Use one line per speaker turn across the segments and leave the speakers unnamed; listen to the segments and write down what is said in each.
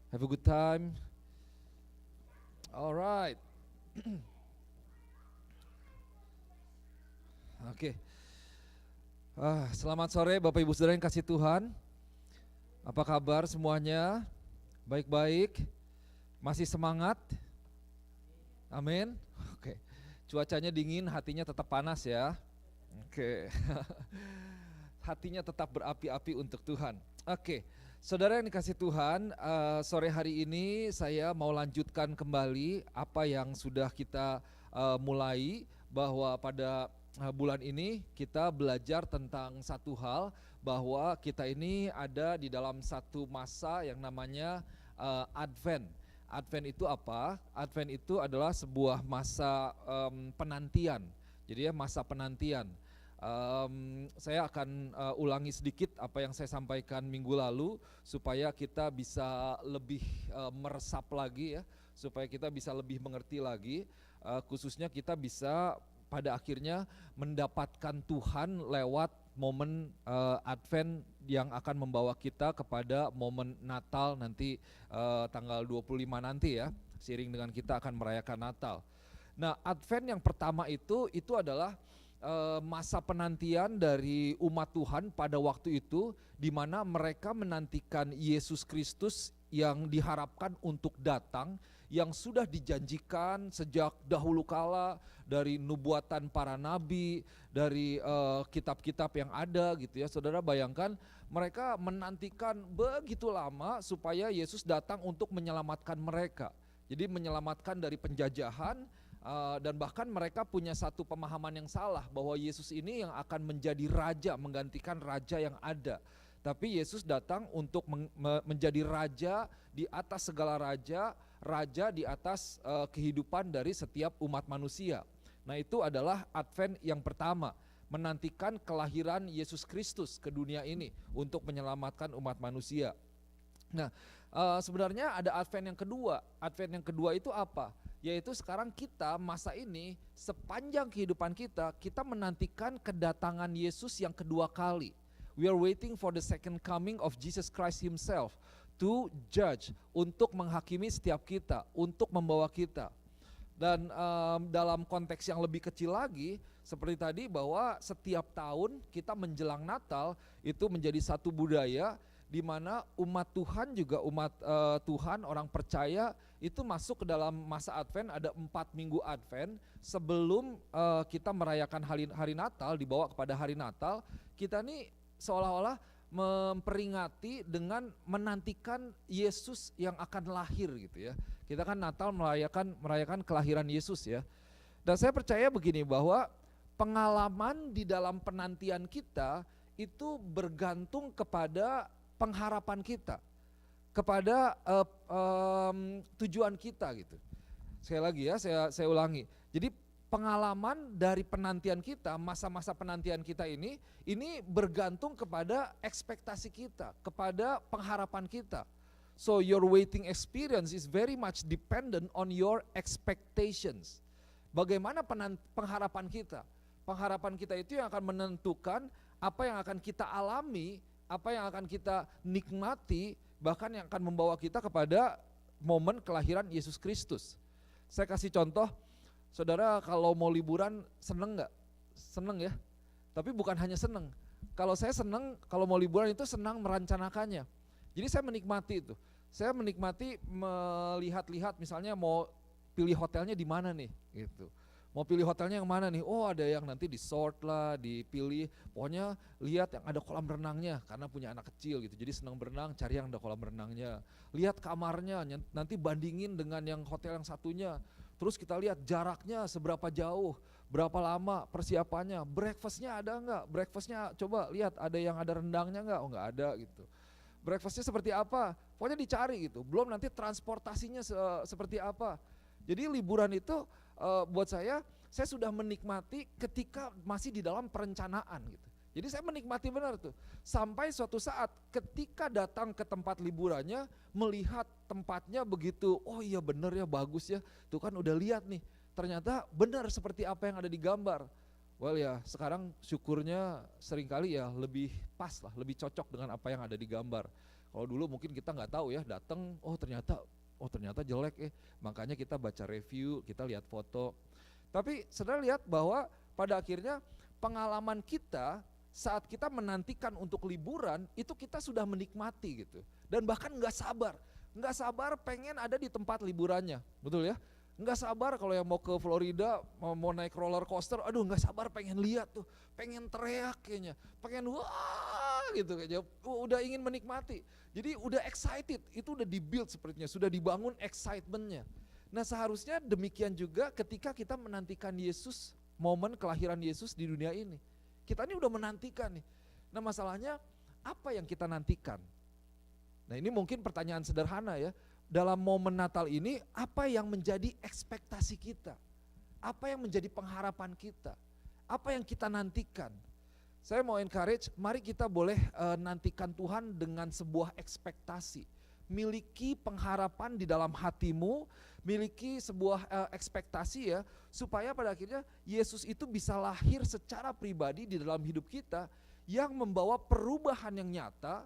Have a good time. Alright. Oke. Selamat sore Bapak Ibu Saudara yang kasih Tuhan. Apa kabar semuanya? Baik-baik? Masih semangat? Amin. Oke. Cuacanya dingin, hatinya tetap panas ya. Oke. Hatinya tetap berapi-api untuk Tuhan. Oke. Saudara yang dikasih Tuhan, sore hari ini saya mau lanjutkan kembali apa yang sudah kita mulai, bahwa pada bulan ini kita belajar tentang satu hal, bahwa kita ini ada di dalam satu masa yang namanya Advent. Advent itu apa? Advent itu adalah sebuah masa penantian. Jadi ya, masa penantian. Saya akan ulangi sedikit apa yang saya sampaikan minggu lalu supaya kita bisa lebih meresap lagi ya, supaya kita bisa lebih mengerti lagi, khususnya kita bisa pada akhirnya mendapatkan Tuhan lewat momen Advent yang akan membawa kita kepada momen Natal nanti, tanggal 25 nanti ya, seiring dengan kita akan merayakan Natal. Nah, Advent yang pertama itu adalah masa penantian dari umat Tuhan pada waktu itu, di mana mereka menantikan Yesus Kristus yang diharapkan untuk datang, yang sudah dijanjikan sejak dahulu kala dari nubuatan para nabi, dari kitab-kitab yang ada gitu ya. Saudara bayangkan, mereka menantikan begitu lama supaya Yesus datang untuk menyelamatkan mereka. Jadi menyelamatkan dari penjajahan. Dan bahkan mereka punya satu pemahaman yang salah, bahwa Yesus ini yang akan menjadi raja, menggantikan raja yang ada. Tapi Yesus datang untuk menjadi raja di atas segala raja, raja di atas kehidupan dari setiap umat manusia. Nah, itu adalah Advent yang pertama, menantikan kelahiran Yesus Kristus ke dunia ini untuk menyelamatkan umat manusia. Nah, sebenarnya ada Advent yang kedua. Advent yang kedua itu apa? Yaitu sekarang kita masa ini sepanjang kehidupan kita menantikan kedatangan Yesus yang kedua kali. We are waiting for the second coming of Jesus Christ himself to judge, untuk menghakimi setiap kita, untuk membawa kita. Dan dalam konteks yang lebih kecil lagi, seperti tadi, bahwa setiap tahun kita menjelang Natal itu menjadi satu budaya di mana umat Tuhan juga umat Tuhan, orang percaya itu masuk ke dalam masa Advent. Ada 4 minggu Advent sebelum kita merayakan hari Natal, dibawa kepada hari Natal. Kita nih seolah-olah memperingati dengan menantikan Yesus yang akan lahir gitu ya. Kita kan Natal merayakan kelahiran Yesus ya. Dan saya percaya begini, bahwa pengalaman di dalam penantian kita itu bergantung kepada pengharapan kita, kepada tujuan kita gitu. Sekali lagi ya, saya ulangi. Jadi pengalaman dari penantian kita, masa-masa penantian kita ini bergantung kepada ekspektasi kita, kepada pengharapan kita. So your waiting experience is very much dependent on your expectations. Bagaimana pengharapan kita? Pengharapan kita itu yang akan menentukan apa yang akan kita alami, apa yang akan kita nikmati, bahkan yang akan membawa kita kepada momen kelahiran Yesus Kristus. Saya kasih contoh, saudara kalau mau liburan seneng gak? Seneng ya, tapi bukan hanya seneng. Kalau saya seneng, kalau mau liburan itu senang merencanakannya. Jadi saya menikmati itu. Saya menikmati melihat-lihat, misalnya mau pilih hotelnya di mana nih gitu. Mau pilih hotelnya yang mana nih? Oh, ada yang nanti di sort lah, dipilih. Pokoknya lihat yang ada kolam renangnya, karena punya anak kecil gitu. Jadi senang berenang, cari yang ada kolam renangnya. Lihat kamarnya, nanti bandingin dengan yang hotel yang satunya. Terus kita lihat jaraknya seberapa jauh, berapa lama persiapannya. Breakfastnya ada enggak? Breakfastnya coba lihat, ada yang ada rendangnya enggak? Oh, enggak ada gitu. Breakfastnya seperti apa? Pokoknya dicari gitu. Belum nanti transportasinya seperti apa. Jadi liburan itu buat saya sudah menikmati ketika masih di dalam perencanaan gitu. Jadi saya menikmati benar tuh. Sampai suatu saat ketika datang ke tempat liburannya, melihat tempatnya begitu, oh iya bener ya, bagus ya. Tuh kan udah lihat nih, ternyata benar seperti apa yang ada di gambar. Well ya, sekarang syukurnya seringkali ya lebih pas lah, lebih cocok dengan apa yang ada di gambar. Kalau dulu mungkin kita nggak tahu ya, datang, oh ternyata jelek makanya kita baca review, kita lihat foto. Tapi saudara lihat bahwa pada akhirnya pengalaman kita saat kita menantikan untuk liburan itu kita sudah menikmati gitu. Dan bahkan nggak sabar pengen ada di tempat liburannya, betul ya? Nggak sabar kalau yang mau ke Florida, mau naik roller coaster, aduh nggak sabar pengen lihat tuh, pengen teriak kayaknya, pengen wah gitu kayaknya, udah ingin menikmati. Jadi udah excited, itu udah dibuild sepertinya, sudah dibangun excitementnya. Nah seharusnya demikian juga ketika kita menantikan Yesus, momen kelahiran Yesus di dunia ini. Kita ini udah menantikan nih. Nah masalahnya apa yang kita nantikan? Nah ini mungkin pertanyaan sederhana ya. Dalam momen Natal ini apa yang menjadi ekspektasi kita? Apa yang menjadi pengharapan kita? Apa yang kita nantikan? Saya mau encourage, mari kita boleh nantikan Tuhan dengan sebuah ekspektasi. Miliki pengharapan di dalam hatimu, miliki sebuah ekspektasi ya, supaya pada akhirnya Yesus itu bisa lahir secara pribadi di dalam hidup kita, yang membawa perubahan yang nyata,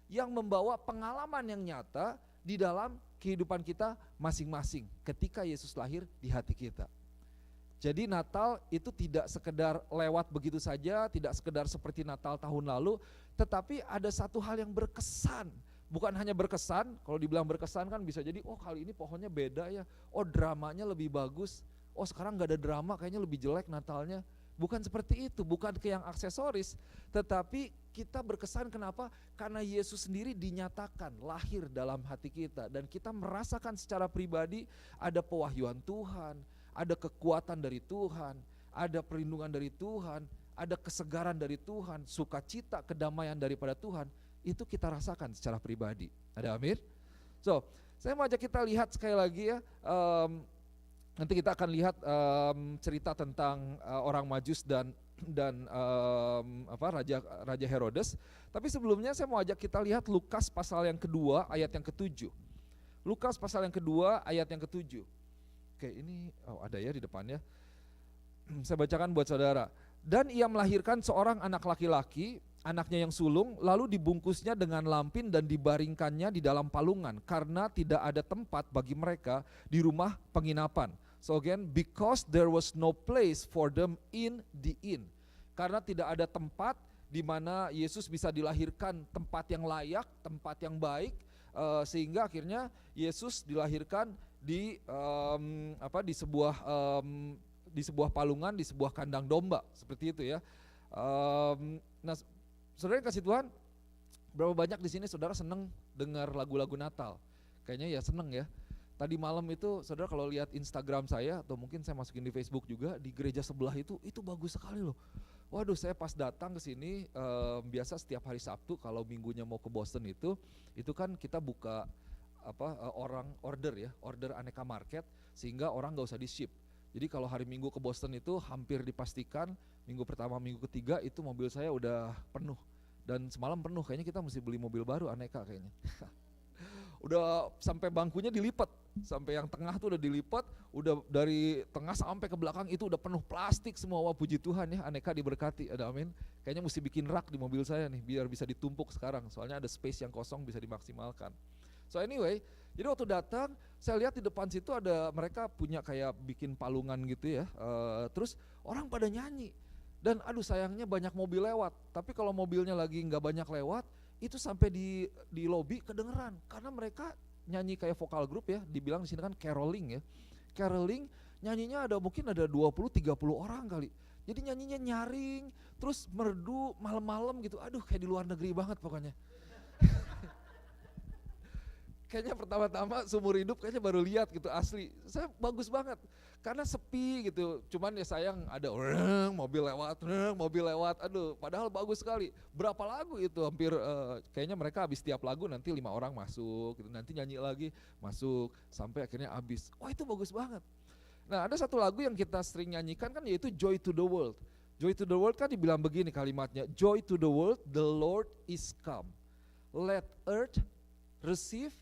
yang membawa pengalaman yang nyata di dalam kehidupan kita masing-masing ketika Yesus lahir di hati kita. Jadi Natal itu tidak sekedar lewat begitu saja, tidak sekedar seperti Natal tahun lalu, tetapi ada satu hal yang berkesan. Bukan hanya berkesan, kalau dibilang berkesan kan bisa jadi, oh kali ini pohonnya beda ya, oh dramanya lebih bagus, oh sekarang gak ada drama kayaknya lebih jelek Natalnya. Bukan seperti itu, bukan ke yang aksesoris, tetapi kita berkesan kenapa? Karena Yesus sendiri dinyatakan lahir dalam hati kita dan kita merasakan secara pribadi ada pewahyuan Tuhan, ada kekuatan dari Tuhan, ada perlindungan dari Tuhan, ada kesegaran dari Tuhan, sukacita, kedamaian daripada Tuhan. Itu kita rasakan secara pribadi. Ada amin? So, saya mau ajak kita lihat sekali lagi ya, nanti kita akan lihat cerita tentang orang Majus dan Raja Herodes. Tapi sebelumnya saya mau ajak kita lihat Lukas pasal yang kedua ayat yang ke-7. Lukas pasal yang kedua ayat yang ke-7. Oke, ini ada ya di depannya. Saya bacakan buat saudara. Dan ia melahirkan seorang anak laki-laki, anaknya yang sulung, lalu dibungkusnya dengan lampin dan dibaringkannya di dalam palungan karena tidak ada tempat bagi mereka di rumah penginapan. So again, because there was no place for them in the inn. Karena tidak ada tempat di mana Yesus bisa dilahirkan, tempat yang layak, tempat yang baik, sehingga akhirnya Yesus dilahirkan di sebuah palungan, di sebuah kandang domba, seperti itu ya. Nah, saudara yang kasih Tuhan, berapa banyak di sini saudara seneng dengar lagu-lagu Natal? Kayaknya ya seneng ya. Tadi malam itu saudara kalau lihat Instagram saya, atau mungkin saya masukin di Facebook juga, di gereja sebelah itu bagus sekali loh. Waduh, saya pas datang ke sini, biasa setiap hari Sabtu kalau minggunya mau ke Boston itu kan kita buka orang order aneka market, sehingga orang gak usah di-ship. Jadi kalau hari Minggu ke Boston itu hampir dipastikan minggu pertama, minggu ketiga itu mobil saya udah penuh. Dan semalam penuh, kayaknya kita mesti beli mobil baru aneka kayaknya. Udah sampai bangkunya dilipat, sampai yang tengah tuh udah dilipat, udah dari tengah sampai ke belakang itu udah penuh plastik semua. Wah puji Tuhan ya, aneka diberkati, ada amin. Kayaknya mesti bikin rak di mobil saya nih biar bisa ditumpuk sekarang, soalnya ada space yang kosong bisa dimaksimalkan. So anyway, jadi waktu datang saya lihat di depan situ ada mereka punya kayak bikin palungan gitu ya, terus orang pada nyanyi. Dan aduh sayangnya banyak mobil lewat, tapi kalau mobilnya lagi nggak banyak lewat, itu sampai di lobi kedengeran karena mereka nyanyi kayak vokal grup ya, dibilang di sini kan caroling ya. Caroling nyanyinya mungkin ada 20-30 orang kali. Jadi nyanyinya nyaring, terus merdu malam-malam gitu. Aduh kayak di luar negeri banget pokoknya. Kayaknya pertama-tama seumur hidup kayaknya baru lihat gitu asli. Saya bagus banget karena sepi gitu. Cuman ya sayang ada mobil lewat. Aduh, padahal bagus sekali. Berapa lagu itu hampir kayaknya mereka habis tiap lagu nanti 5 orang masuk gitu. Nanti nyanyi lagi, masuk sampai akhirnya habis. Wah, itu bagus banget. Nah, ada satu lagu yang kita sering nyanyikan kan yaitu Joy to the World. Joy to the World kan dibilang begini kalimatnya, Joy to the world, the Lord is come. Let earth receive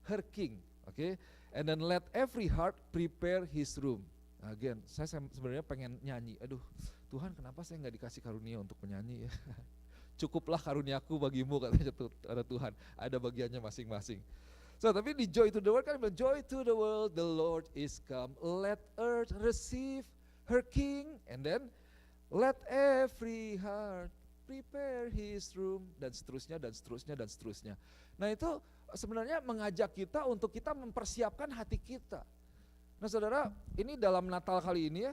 her king, okay? And then let every heart prepare his room. Again, saya sebenarnya pengen nyanyi. Aduh, Tuhan kenapa saya nggak dikasih karunia untuk menyanyi ya? cukuplah karuniaku bagimu, katanya Tuhan, ada bagiannya masing-masing. So, tapi di joy to the world kan bilang, joy to the world, the Lord is come, let earth receive her king, and then let every heart prepare his room, dan seterusnya, dan seterusnya, dan seterusnya. Nah itu sebenarnya mengajak kita untuk kita mempersiapkan hati kita. Nah saudara, ini dalam Natal kali ini ya,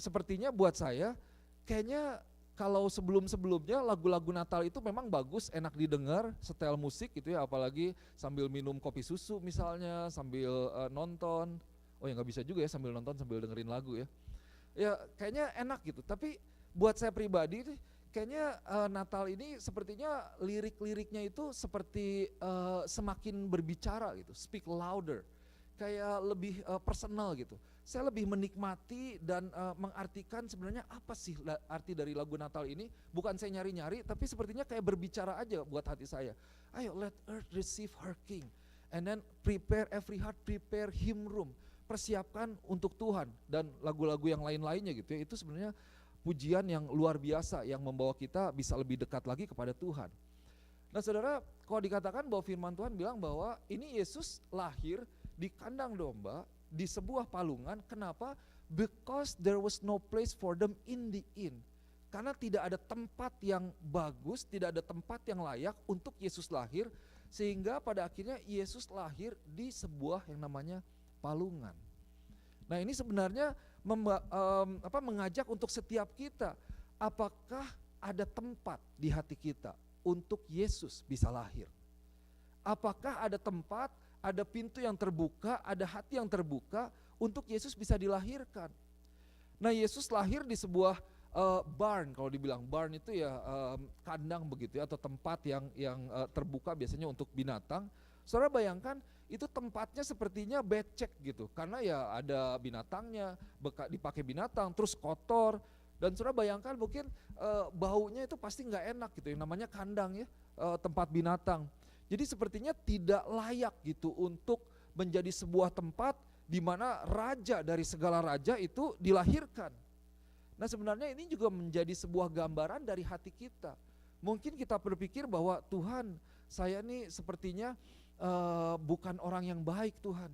sepertinya buat saya, kayaknya kalau sebelum-sebelumnya lagu-lagu Natal itu memang bagus, enak didengar, setel musik gitu ya, apalagi sambil minum kopi susu misalnya, sambil nonton. Oh ya nggak bisa juga ya sambil nonton sambil dengerin lagu ya. Ya kayaknya enak gitu, tapi buat saya pribadi kayaknya Natal ini sepertinya lirik-liriknya itu seperti semakin berbicara gitu, speak louder, kayak lebih personal gitu. Saya lebih menikmati dan mengartikan sebenarnya apa sih arti dari lagu Natal ini. Bukan saya nyari-nyari, tapi sepertinya kayak berbicara aja buat hati saya. Ayo let earth receive her king, and then prepare every heart, prepare him room. Persiapkan untuk Tuhan, dan lagu-lagu yang lain-lainnya gitu ya, itu sebenarnya pujian yang luar biasa yang membawa kita bisa lebih dekat lagi kepada Tuhan. Nah saudara, kalau dikatakan bahwa firman Tuhan bilang bahwa ini Yesus lahir di kandang domba, di sebuah palungan. Kenapa? Because there was no place for them in the inn. Karena tidak ada tempat yang bagus, tidak ada tempat yang layak untuk Yesus lahir, sehingga pada akhirnya Yesus lahir di sebuah yang namanya palungan. Nah ini sebenarnya mengajak untuk setiap kita, apakah ada tempat di hati kita untuk Yesus bisa lahir? Apakah ada tempat, ada pintu yang terbuka, ada hati yang terbuka untuk Yesus bisa dilahirkan? Nah Yesus lahir di sebuah barn, kalau dibilang barn itu ya kandang begitu ya, atau tempat yang terbuka biasanya untuk binatang. Saudara bayangkan itu tempatnya sepertinya becek gitu, karena ya ada binatangnya, dipakai binatang, terus kotor, dan saudara bayangkan mungkin baunya itu pasti nggak enak gitu, yang namanya kandang ya, tempat binatang. Jadi sepertinya tidak layak gitu untuk menjadi sebuah tempat di mana raja dari segala raja itu dilahirkan. Nah sebenarnya ini juga menjadi sebuah gambaran dari hati kita. Mungkin kita berpikir bahwa Tuhan, saya nih sepertinya bukan orang yang baik Tuhan.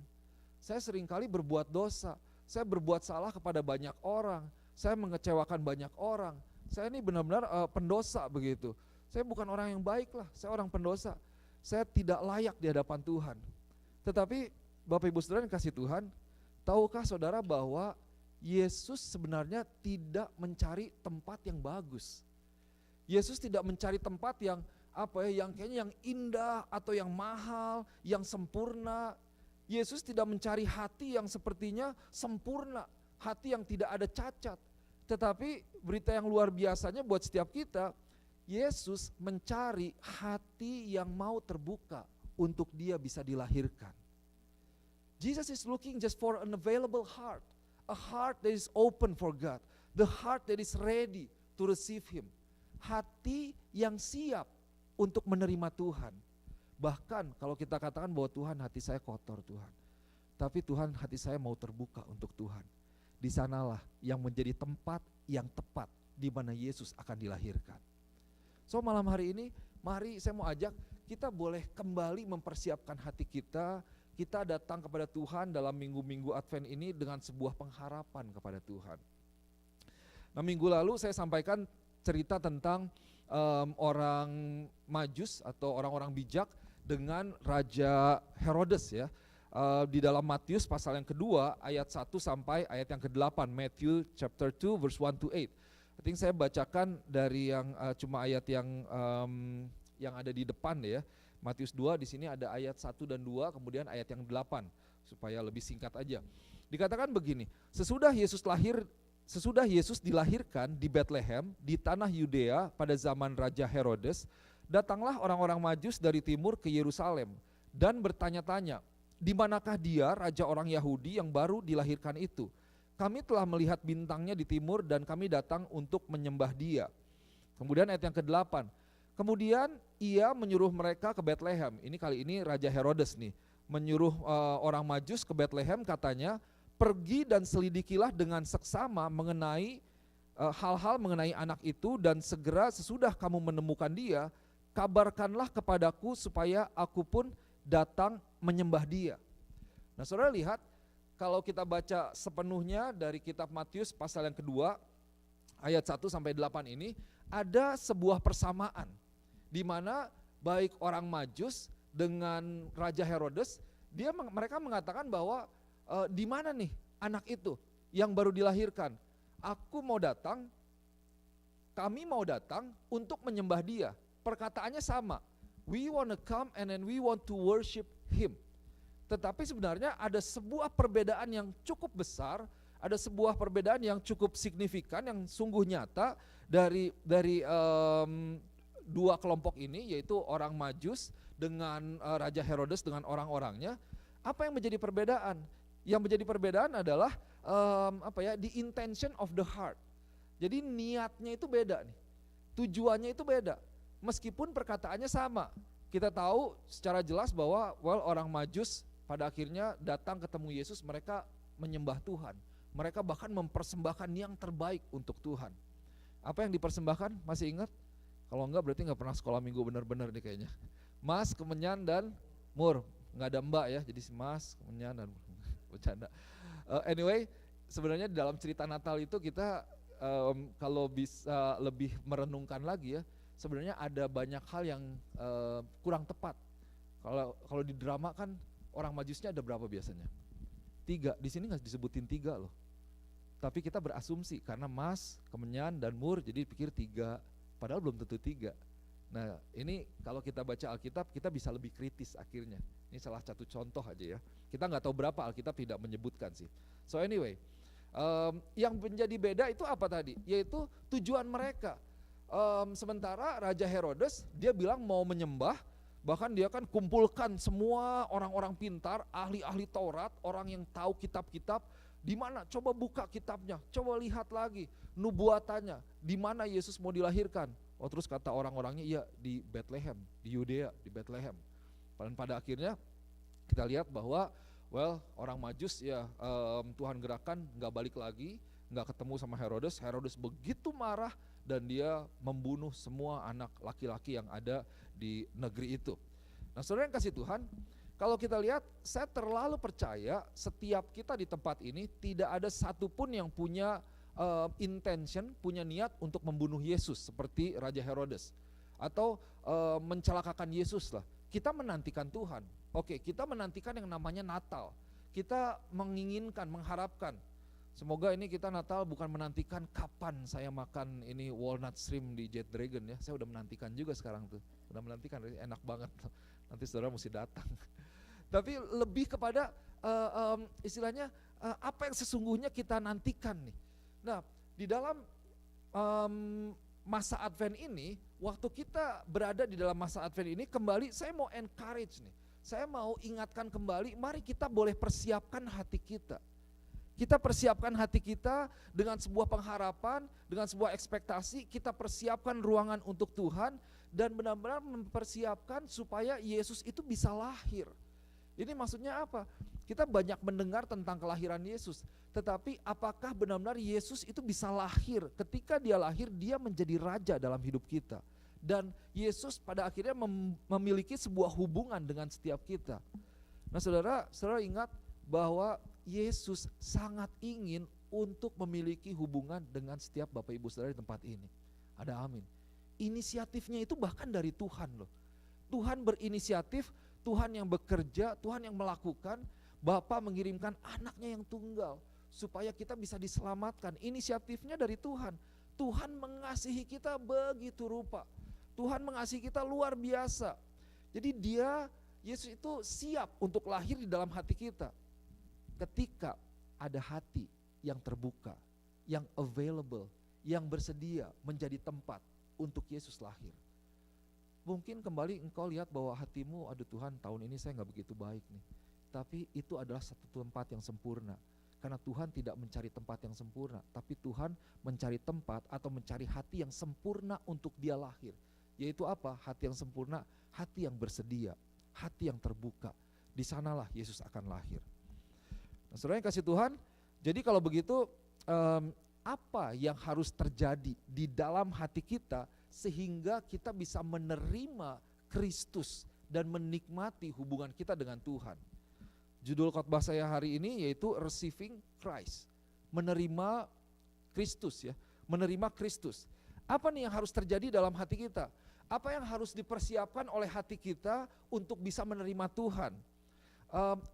Saya seringkali berbuat dosa, saya berbuat salah kepada banyak orang, saya mengecewakan banyak orang. Saya ini benar-benar pendosa begitu. Saya bukan orang yang baik lah, saya orang pendosa. Saya tidak layak di hadapan Tuhan. Tetapi Bapak Ibu Saudara yang kasih Tuhan, tahukah saudara bahwa Yesus sebenarnya tidak mencari tempat yang bagus. Yesus tidak mencari tempat yang yang kayaknya yang indah atau yang mahal, yang sempurna. Yesus tidak mencari hati yang sepertinya sempurna, hati yang tidak ada cacat. Tetapi berita yang luar biasanya buat setiap kita, Yesus mencari hati yang mau terbuka untuk dia bisa dilahirkan. Jesus is looking just for an available heart, a heart that is open for God, the heart that is ready to receive Him. Hati yang siap untuk menerima Tuhan. Bahkan kalau kita katakan bahwa Tuhan, hati saya kotor Tuhan, tapi Tuhan, hati saya mau terbuka untuk Tuhan. Di sanalah yang menjadi tempat yang tepat di mana Yesus akan dilahirkan. So malam hari ini, mari saya mau ajak kita boleh kembali mempersiapkan hati kita. Kita datang kepada Tuhan dalam minggu-minggu Advent ini dengan sebuah pengharapan kepada Tuhan. Nah minggu lalu saya sampaikan cerita tentang orang Majus atau orang-orang bijak dengan Raja Herodes ya. Di dalam Matius pasal yang kedua ayat 1 sampai ayat yang ke-8, Matthew chapter 2 verse 1 to 8. I think saya bacakan dari yang cuma ayat yang ada di depan ya. Matius 2 di sini ada ayat 1 dan 2, kemudian ayat yang 8 supaya lebih singkat aja. Dikatakan begini, sesudah Yesus dilahirkan di Bethlehem di tanah Yudea pada zaman Raja Herodes, datanglah orang-orang Majus dari timur ke Yerusalem dan bertanya-tanya, di manakah dia raja orang Yahudi yang baru dilahirkan itu? Kami telah melihat bintangnya di timur dan kami datang untuk menyembah dia. Kemudian ayat yang ke-8, kemudian ia menyuruh mereka ke Bethlehem. Ini kali ini Raja Herodes nih, menyuruh orang Majus ke Bethlehem, katanya, pergi dan selidikilah dengan seksama mengenai hal-hal mengenai anak itu, dan segera sesudah kamu menemukan dia, kabarkanlah kepadaku supaya aku pun datang menyembah dia. Nah saudara lihat, kalau kita baca sepenuhnya dari kitab Matius pasal yang kedua, ayat 1 sampai 8 ini, ada sebuah persamaan di mana baik orang Majus dengan Raja Herodes, mereka mengatakan bahwa di mana nih anak itu yang baru dilahirkan? Aku mau datang, kami mau datang untuk menyembah dia. Perkataannya sama, we want to come and then we want to worship him. Tetapi sebenarnya ada sebuah perbedaan yang cukup besar, ada sebuah perbedaan yang cukup signifikan, yang sungguh nyata dari dua kelompok ini, yaitu orang Majus dengan Raja Herodes dengan orang-orangnya. Apa yang menjadi perbedaan? Yang menjadi perbedaan adalah the intention of the heart. Jadi niatnya itu beda nih, tujuannya itu beda. Meskipun perkataannya sama, kita tahu secara jelas bahwa orang Majus pada akhirnya datang ketemu Yesus, mereka menyembah Tuhan. Mereka bahkan mempersembahkan yang terbaik untuk Tuhan. Apa yang dipersembahkan? Masih ingat? Kalau enggak berarti enggak pernah sekolah minggu benar-benar nih kayaknya. Mas, kemenyan, dan mur. Enggak ada mbak ya, jadi mas, kemenyan, dan mur. Bercanda. Anyway, sebenarnya dalam cerita Natal itu kita kalau bisa lebih merenungkan lagi ya, sebenarnya ada banyak hal yang kurang tepat. Kalau di drama kan orang Majusnya ada berapa biasanya? 3, di sini nggak disebutin 3 loh. Tapi kita berasumsi karena mas, kemenyan, dan mur, jadi pikir 3, padahal belum tentu 3. Nah ini kalau kita baca Alkitab kita bisa lebih kritis akhirnya. Ini salah satu contoh aja ya. Kita nggak tahu berapa, Alkitab tidak menyebutkan sih. So anyway, yang menjadi beda itu apa tadi? Yaitu tujuan mereka. Sementara Raja Herodes dia bilang mau menyembah, bahkan dia kan kumpulkan semua orang-orang pintar, ahli-ahli Taurat, orang yang tahu kitab-kitab. Di mana? Coba buka kitabnya, coba lihat lagi nubuatannya, di mana Yesus mau dilahirkan. Oh terus kata orang-orangnya, iya di Bethlehem, di Yudea, di Bethlehem. Dan pada akhirnya kita lihat bahwa orang Majus ya Tuhan gerakan nggak balik lagi, nggak ketemu sama Herodes. Herodes begitu marah dan dia membunuh semua anak laki-laki yang ada di negeri itu. Nah saudara yang kasih Tuhan, kalau kita lihat, saya terlalu percaya setiap kita di tempat ini tidak ada satupun yang punya intention, punya niat untuk membunuh Yesus seperti Raja Herodes atau mencelakakan Yesus lah. Kita menantikan Tuhan. Oke, kita menantikan yang namanya Natal. Kita menginginkan, mengharapkan. Semoga ini kita Natal bukan menantikan kapan saya makan ini walnut shrimp di Jet Dragon ya. Saya udah menantikan juga sekarang tuh. Udah menantikan, enak banget. Nanti saudara mesti datang. Tapi lebih kepada istilahnya apa yang sesungguhnya kita nantikan nih. Nah, di dalam masa Advent ini, waktu kita berada di dalam masa Advent ini, kembali saya mau encourage nih. Saya mau ingatkan kembali, mari kita boleh persiapkan hati kita. Kita persiapkan hati kita dengan sebuah pengharapan, dengan sebuah ekspektasi, kita persiapkan ruangan untuk Tuhan, dan benar-benar mempersiapkan supaya Yesus itu bisa lahir. Ini maksudnya apa? Kita banyak mendengar tentang kelahiran Yesus, tetapi apakah benar-benar Yesus itu bisa lahir? Ketika dia lahir, dia menjadi raja dalam hidup kita. Dan Yesus pada akhirnya memiliki sebuah hubungan dengan setiap kita. Nah saudara ingat bahwa Yesus sangat ingin untuk memiliki hubungan dengan setiap Bapak Ibu Saudara di tempat ini. Ada amin. Inisiatifnya itu bahkan dari Tuhan loh. Tuhan berinisiatif, Tuhan yang bekerja, Tuhan yang melakukan. Bapa mengirimkan anaknya yang tunggal supaya kita bisa diselamatkan. Inisiatifnya dari Tuhan. Tuhan mengasihi kita begitu rupa. Tuhan mengasihi kita luar biasa. Jadi Yesus itu siap untuk lahir di dalam hati kita. Ketika ada hati yang terbuka, yang available, yang bersedia menjadi tempat untuk Yesus lahir. Mungkin kembali engkau lihat bahwa hatimu, aduh Tuhan tahun ini saya gak begitu baik nih. Tapi itu adalah satu tempat yang sempurna. Karena Tuhan tidak mencari tempat yang sempurna, tapi Tuhan mencari tempat atau mencari hati yang sempurna untuk dia lahir. Yaitu apa? Hati yang sempurna, hati yang bersedia, hati yang terbuka. Di sanalah Yesus akan lahir. Nah, saudara yang kasih Tuhan, jadi kalau begitu apa yang harus terjadi di dalam hati kita sehingga kita bisa menerima Kristus dan menikmati hubungan kita dengan Tuhan. Judul khotbah saya hari ini yaitu Receiving Christ, menerima Kristus ya, menerima Kristus. Apa nih yang harus terjadi dalam hati kita? Apa yang harus dipersiapkan oleh hati kita untuk bisa menerima Tuhan?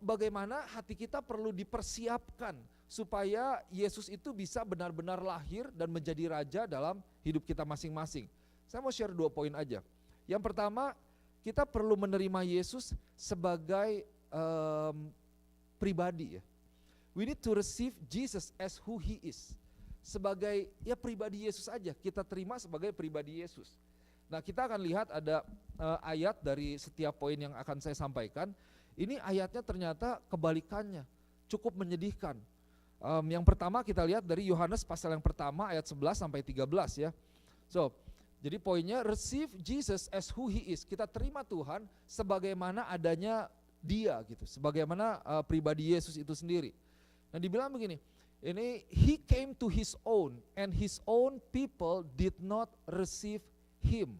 Bagaimana hati kita perlu dipersiapkan supaya Yesus itu bisa benar-benar lahir dan menjadi raja dalam hidup kita masing-masing. Saya mau share 2 poin aja. Yang pertama, kita perlu menerima Yesus sebagai pribadi ya. We need to receive Jesus as who he is. Sebagai ya pribadi Yesus aja, kita terima sebagai pribadi Yesus. Nah, kita akan lihat ada ayat dari setiap poin yang akan saya sampaikan. Ini ayatnya ternyata kebalikannya, cukup menyedihkan. Yang pertama kita lihat dari Yohanes pasal yang pertama ayat 11 sampai 13 ya. So, jadi poinnya receive Jesus as who he is. Kita terima Tuhan sebagaimana adanya dia gitu, sebagaimana pribadi Yesus itu sendiri. Nah, dibilang begini, ini he came to his own and his own people did not receive him.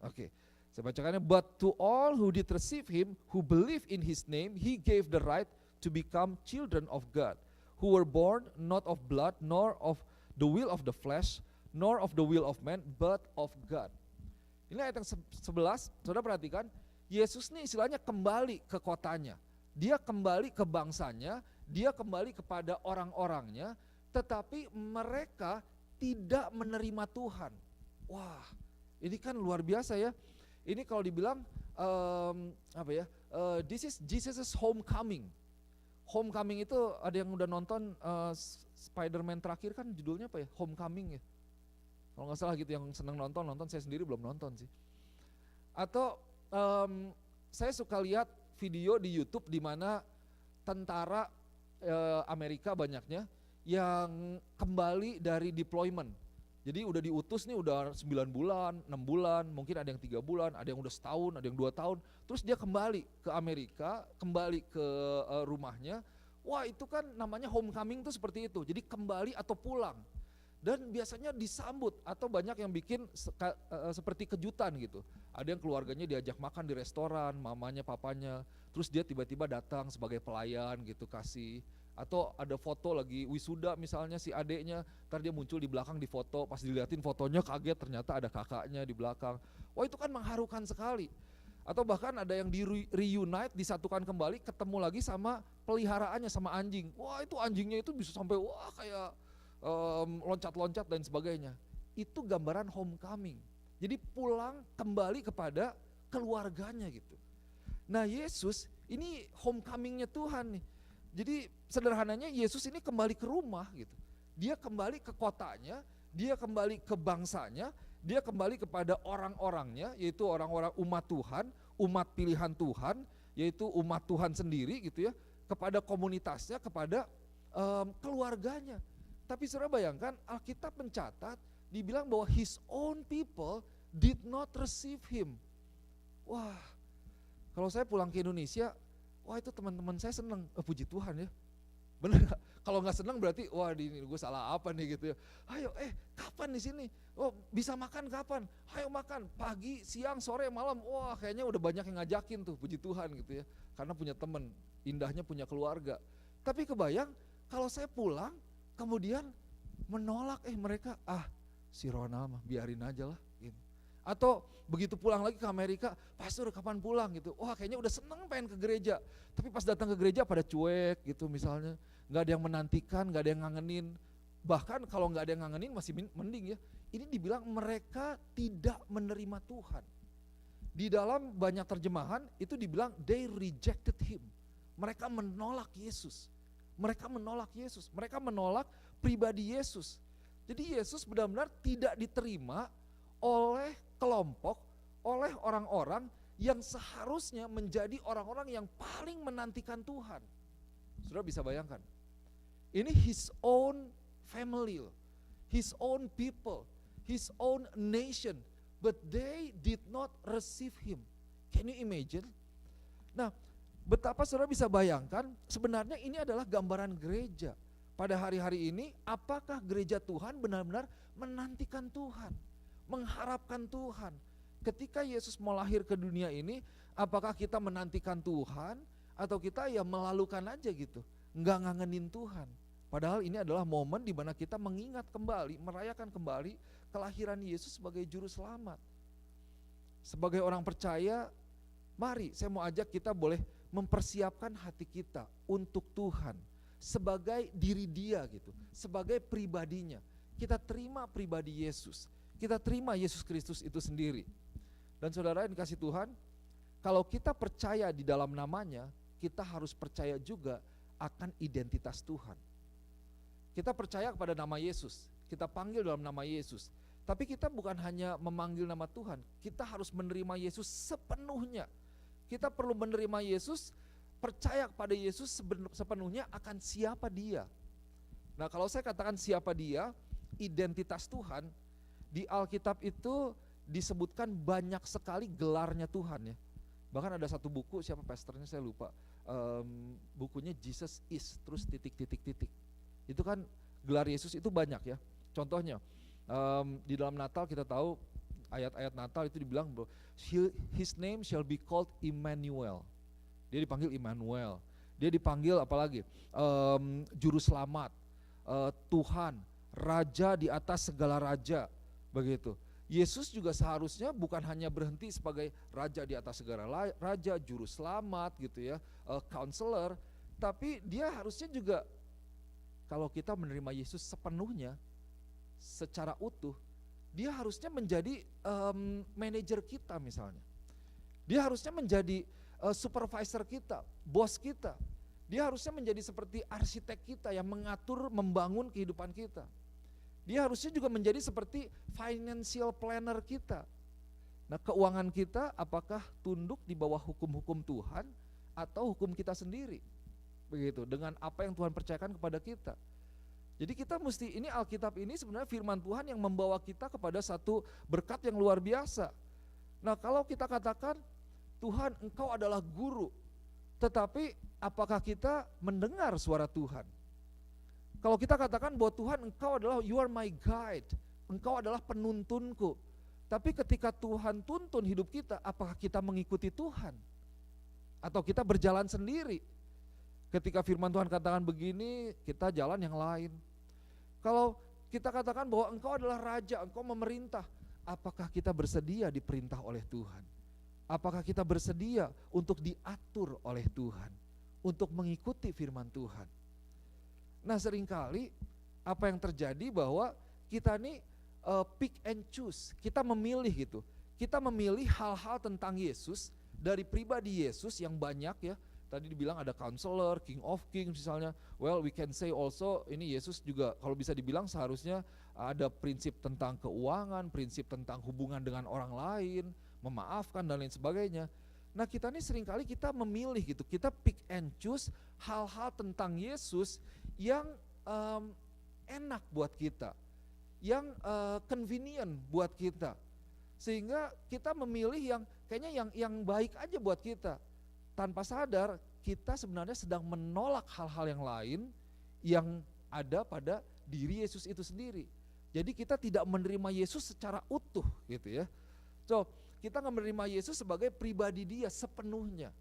Oke. Saya bacakannya, but to all who did receive him, who believe in his name, he gave the right to become children of God, who were born not of blood, nor of the will of the flesh, nor of the will of man, but of God. Ini ayat yang 11, saudara perhatikan, Yesus nih istilahnya kembali ke kotanya, dia kembali ke bangsanya, dia kembali kepada orang-orangnya, tetapi mereka tidak menerima Tuhan. Wah, ini kan luar biasa ya. Ini kalau dibilang this is Jesus' homecoming. Homecoming itu ada yang udah nonton Spider-Man terakhir kan judulnya apa ya? Homecoming ya. Kalau nggak salah gitu, yang seneng nonton, saya sendiri belum nonton sih. Atau saya suka lihat video di YouTube di mana tentara Amerika banyaknya yang kembali dari deployment. Jadi udah diutus nih udah 9 bulan, 6 bulan, mungkin ada yang 3 bulan, ada yang udah setahun, ada yang 2 tahun. Terus dia kembali ke Amerika, kembali ke rumahnya. Wah, itu kan namanya homecoming tuh seperti itu. Jadi kembali atau pulang. Dan biasanya disambut atau banyak yang bikin seperti kejutan gitu. Ada yang keluarganya diajak makan di restoran, mamanya, papanya. Terus dia tiba-tiba datang sebagai pelayan gitu, kasih. Atau ada foto lagi wisuda misalnya si adeknya, ntar dia muncul di belakang di foto, pas dilihatin fotonya kaget ternyata ada kakaknya di belakang. Wah, itu kan mengharukan sekali. Atau bahkan ada yang di reunite, disatukan kembali, ketemu lagi sama peliharaannya, sama anjing. Wah, itu anjingnya itu bisa sampai kayak loncat-loncat dan sebagainya. Itu gambaran homecoming. Jadi pulang kembali kepada keluarganya gitu. Nah, Yesus ini homecomingnya Tuhan nih. Jadi sederhananya Yesus ini kembali ke rumah gitu. Dia kembali ke kotanya, dia kembali ke bangsanya, dia kembali kepada orang-orangnya, yaitu orang-orang umat Tuhan, umat pilihan Tuhan, yaitu umat Tuhan sendiri gitu ya, kepada komunitasnya, kepada keluarganya. Tapi saudara bayangkan Alkitab mencatat, dibilang bahwa his own people did not receive him. Wah, kalau saya pulang ke Indonesia, wah itu teman-teman saya seneng, puji Tuhan ya. Bener gak? Kalau gak seneng berarti wah ini gue salah apa nih gitu ya. Ayo kapan di sini? Oh bisa makan kapan? Ayo makan pagi, siang, sore, malam. Wah kayaknya udah banyak yang ngajakin tuh, puji Tuhan gitu ya. Karena punya teman, indahnya punya keluarga. Tapi kebayang kalau saya pulang kemudian menolak mereka, si Ronald mah biarin aja lah gitu. Atau begitu pulang lagi ke Amerika, pastor kapan pulang gitu, wah kayaknya udah seneng pengen ke gereja, tapi pas datang ke gereja pada cuek gitu misalnya, gak ada yang menantikan, gak ada yang ngangenin, bahkan kalau gak ada yang ngangenin masih mending ya, ini dibilang mereka tidak menerima Tuhan. Di dalam banyak terjemahan itu dibilang they rejected him, mereka menolak Yesus, mereka menolak Yesus, mereka menolak pribadi Yesus. Jadi Yesus benar-benar tidak diterima oleh kelompok, oleh orang-orang yang seharusnya menjadi orang-orang yang paling menantikan Tuhan. Saudara bisa bayangkan, ini his own family, his own people, his own nation, but they did not receive him. Can you imagine? Nah, betapa saudara bisa bayangkan sebenarnya ini adalah gambaran gereja. pada hari-hari ini, apakah gereja Tuhan benar-benar menantikan Tuhan, mengharapkan Tuhan? Ketika Yesus mau lahir ke dunia ini, apakah kita menantikan Tuhan atau kita ya melalukan aja gitu, nggak ngangenin Tuhan? Padahal ini adalah momen di mana kita mengingat kembali, merayakan kembali kelahiran Yesus sebagai juru selamat. Sebagai orang percaya, mari saya mau ajak kita boleh mempersiapkan hati kita untuk Tuhan sebagai diri Dia gitu, sebagai pribadinya. Kita terima pribadi Yesus, kita terima Yesus Kristus itu sendiri. Dan saudara yang dikasih Tuhan, kalau kita percaya di dalam namanya, kita harus percaya juga akan identitas Tuhan. Kita percaya kepada nama Yesus, kita panggil dalam nama Yesus. Tapi kita bukan hanya memanggil nama Tuhan, kita harus menerima Yesus sepenuhnya. Kita perlu menerima Yesus, percaya kepada Yesus sepenuhnya akan siapa Dia. Nah, kalau saya katakan siapa Dia, identitas Tuhan, di Alkitab itu disebutkan banyak sekali gelarnya Tuhan ya. Bahkan ada satu buku, siapa pastornya saya lupa, bukunya Jesus is, terus titik-titik-titik. Itu kan gelar Yesus itu banyak ya. Contohnya, di dalam Natal kita tahu ayat-ayat Natal itu dibilang bahwa His name shall be called Immanuel. Dia dipanggil Immanuel. Dia dipanggil apalagi? Juru selamat, Tuhan, Raja di atas segala raja, begitu. Yesus juga seharusnya bukan hanya berhenti sebagai Raja di atas segala raja, Juru selamat gitu ya, counselor, tapi dia harusnya juga, kalau kita menerima Yesus sepenuhnya, secara utuh, dia harusnya menjadi manajer kita misalnya. Dia harusnya menjadi supervisor kita, bos kita. Dia harusnya menjadi seperti arsitek kita yang mengatur, membangun kehidupan kita. Dia harusnya juga menjadi seperti financial planner kita. Nah, keuangan kita apakah tunduk di bawah hukum-hukum Tuhan atau hukum kita sendiri? Begitu, dengan apa yang Tuhan percayakan kepada kita. Jadi kita mesti, ini Alkitab ini sebenarnya firman Tuhan yang membawa kita kepada satu berkat yang luar biasa. Nah, kalau kita katakan, Tuhan Engkau adalah guru, tetapi apakah kita mendengar suara Tuhan? Kalau kita katakan bahwa Tuhan Engkau adalah you are my guide, Engkau adalah penuntunku, tapi ketika Tuhan tuntun hidup kita, apakah kita mengikuti Tuhan? Atau kita berjalan sendiri? Ketika firman Tuhan katakan begini, kita jalan yang lain. Kalau kita katakan bahwa Engkau adalah Raja, Engkau memerintah, apakah kita bersedia diperintah oleh Tuhan? Apakah kita bersedia untuk diatur oleh Tuhan, untuk mengikuti firman Tuhan? Nah, seringkali apa yang terjadi bahwa kita nih pick and choose, kita memilih gitu. Kita memilih hal-hal tentang Yesus dari pribadi Yesus yang banyak ya. Tadi dibilang ada counselor, King of Kings misalnya. Well, we can say also ini Yesus juga kalau bisa dibilang seharusnya ada prinsip tentang keuangan, prinsip tentang hubungan dengan orang lain, memaafkan dan lain sebagainya. Nah, kita nih seringkali kita memilih gitu, kita pick and choose hal-hal tentang Yesus yang enak buat kita, yang convenient buat kita, sehingga kita memilih yang kayaknya yang baik aja buat kita, tanpa sadar kita sebenarnya sedang menolak hal-hal yang lain yang ada pada diri Yesus itu sendiri. Jadi kita tidak menerima Yesus secara utuh gitu ya. So, kita nggak menerima Yesus sebagai pribadi Dia sepenuhnya.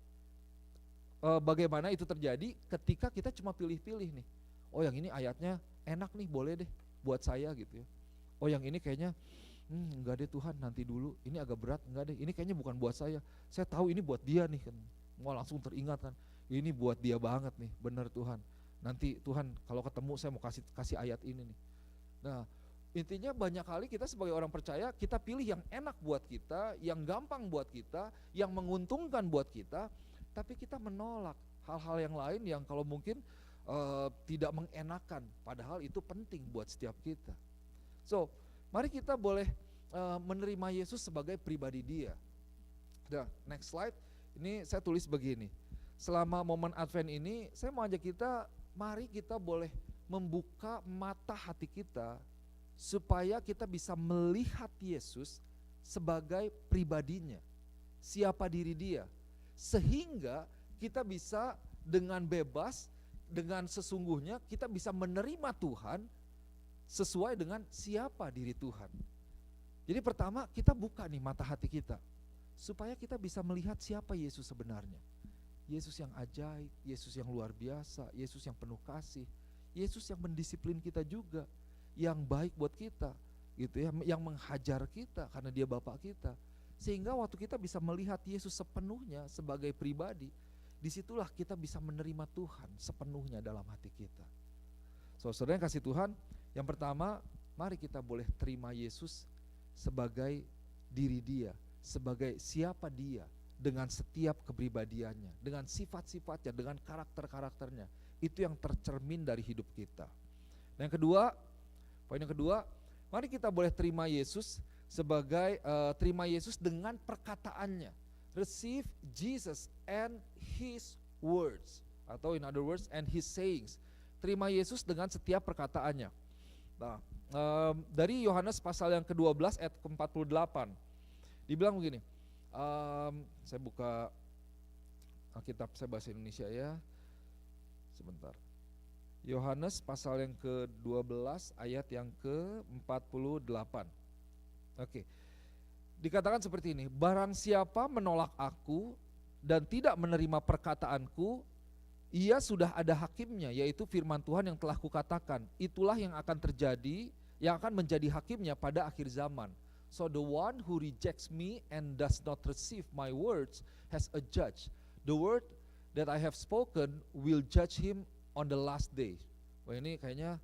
Bagaimana itu terjadi ketika kita cuma pilih-pilih nih. Oh, yang ini ayatnya enak nih, boleh deh buat saya gitu ya. Oh, yang ini kayaknya enggak deh Tuhan, nanti dulu. Ini agak berat, enggak deh. Ini kayaknya bukan buat saya. Saya tahu ini buat dia nih kan. Mau langsung teringat kan. Ini buat dia banget nih, benar Tuhan. Nanti Tuhan kalau ketemu saya mau kasih ayat ini nih. Nah, intinya banyak kali kita sebagai orang percaya, kita pilih yang enak buat kita, yang gampang buat kita, yang menguntungkan buat kita, tapi kita menolak hal-hal yang lain yang kalau mungkin tidak mengenakan, padahal itu penting buat setiap kita. So, mari kita boleh menerima Yesus sebagai pribadi Dia. Nah, next slide, ini saya tulis begini, selama momen Advent ini, saya mau ajak kita, mari kita boleh membuka mata hati kita, supaya kita bisa melihat Yesus sebagai pribadinya, siapa diri Dia, sehingga kita bisa dengan bebas dengan sesungguhnya kita bisa menerima Tuhan sesuai dengan siapa diri Tuhan. Jadi pertama kita buka nih mata hati kita, supaya kita bisa melihat siapa Yesus sebenarnya. Yesus yang ajaib, Yesus yang luar biasa, Yesus yang penuh kasih, Yesus yang mendisiplin kita juga, yang baik buat kita, gitu ya, yang menghajar kita karena Dia Bapa kita. Sehingga waktu kita bisa melihat Yesus sepenuhnya sebagai pribadi, disitulah kita bisa menerima Tuhan sepenuhnya dalam hati kita. Saudara yang kasih Tuhan, yang pertama, mari kita boleh terima Yesus sebagai diri Dia, sebagai siapa Dia, dengan setiap kepribadiannya, dengan sifat-sifatnya, dengan karakter-karakternya. Itu yang tercermin dari hidup kita. Dan yang kedua, poin yang kedua, mari kita boleh terima Yesus sebagai terima Yesus dengan perkataannya. Receive Jesus and His words, atau in other words, and His sayings. Terima Yesus dengan setiap perkataannya. Nah, dari Yohanes pasal yang ke-12 ayat ke-48, dibilang begini. Saya buka Alkitab saya bahasa Indonesia ya. Sebentar. Yohanes pasal yang ke-12 ayat yang ke-48. Oke. Dikatakan seperti ini, barang siapa menolak aku dan tidak menerima perkataanku, ia sudah ada hakimnya, yaitu firman Tuhan yang telah kukatakan. Itulah yang akan terjadi, yang akan menjadi hakimnya pada akhir zaman. So the one who rejects me and does not receive my words has a judge. The word that I have spoken will judge him on the last day. Wah ini kayaknya,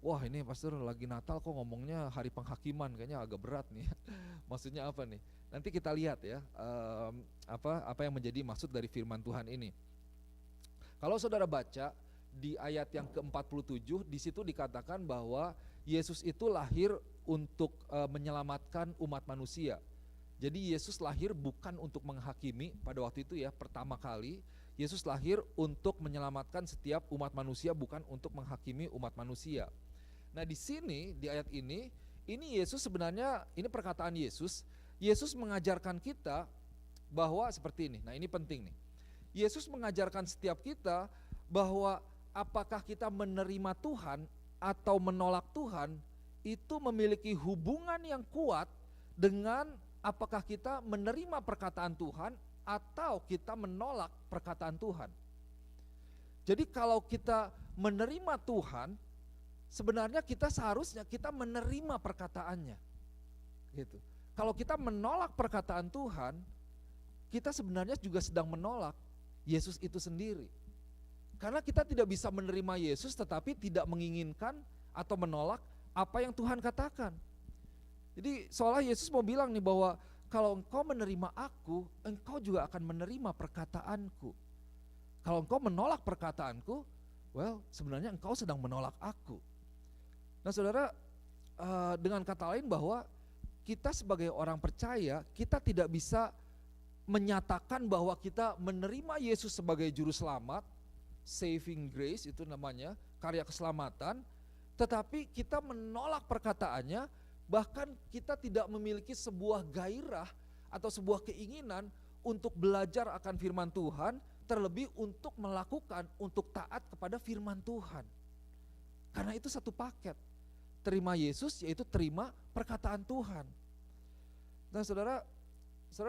wah ini pastor lagi Natal kok ngomongnya hari penghakiman, kayaknya agak berat nih. Maksudnya apa nih? Nanti kita lihat ya, apa yang menjadi maksud dari firman Tuhan ini. Kalau saudara baca di ayat yang ke-47, di situ dikatakan bahwa Yesus itu lahir untuk menyelamatkan umat manusia. Jadi Yesus lahir bukan untuk menghakimi pada waktu itu ya, pertama kali Yesus lahir untuk menyelamatkan setiap umat manusia, bukan untuk menghakimi umat manusia. Nah di sini, di ayat ini Yesus sebenarnya, ini perkataan Yesus. Yesus mengajarkan kita bahwa seperti ini, nah ini penting nih. Yesus mengajarkan setiap kita bahwa apakah kita menerima Tuhan atau menolak Tuhan, itu memiliki hubungan yang kuat dengan apakah kita menerima perkataan Tuhan atau kita menolak perkataan Tuhan. Jadi kalau kita menerima Tuhan, sebenarnya kita seharusnya kita menerima perkataannya. Gitu. Kalau kita menolak perkataan Tuhan, kita sebenarnya juga sedang menolak Yesus itu sendiri. Karena kita tidak bisa menerima Yesus tetapi tidak menginginkan atau menolak apa yang Tuhan katakan. Jadi seolah Yesus mau bilang nih bahwa kalau engkau menerima aku, engkau juga akan menerima perkataanku. Kalau engkau menolak perkataanku, well sebenarnya engkau sedang menolak aku. Nah saudara, dengan kata lain bahwa kita sebagai orang percaya, kita tidak bisa menyatakan bahwa kita menerima Yesus sebagai juru selamat, saving grace itu namanya, karya keselamatan, tetapi kita menolak perkataannya, bahkan kita tidak memiliki sebuah gairah atau sebuah keinginan untuk belajar akan firman Tuhan, terlebih untuk melakukan, untuk taat kepada firman Tuhan. Karena itu satu paket, terima Yesus yaitu terima perkataan Tuhan. Nah saudara